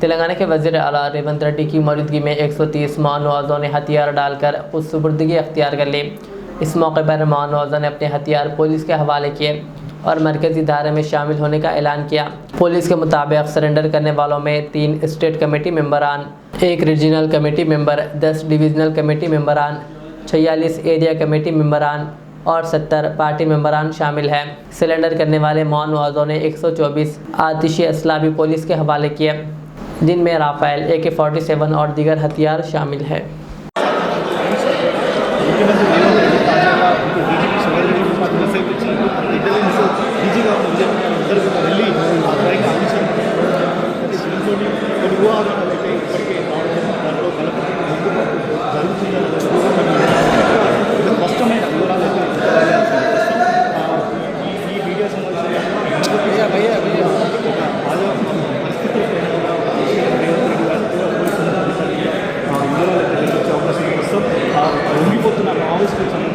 तेलंगाना के वज़ीर आला रेवंत रेड्डी की मौजूदगी में 130 माओवादियों ने हथियार डालकर खुद सुपुर्दगी अख्तियार कर ली। इस मौके पर माओवादियों ने अपने हथियार पुलिस के हवाले किए और मरकजी धारे में शामिल होने का ऐलान किया। पुलिस के मुताबिक सरेंडर करने वालों में 3 स्टेट कमेटी मेंबरान, 1 regional committee member, 10 divisional committee मेंबरान, 46 एरिया कमेटी मेंबरान और 70 पार्टी मेंबरान शामिल हैं। सरेंडर करने वाले माओवादियों ने 124 आतिशी असला भी पुलिस के हवाले किए, जिनमें राफेल, AK-47 और दीगर हथियार शामिल हैं। ఉండిపోతున్న మావోయిస్టులకు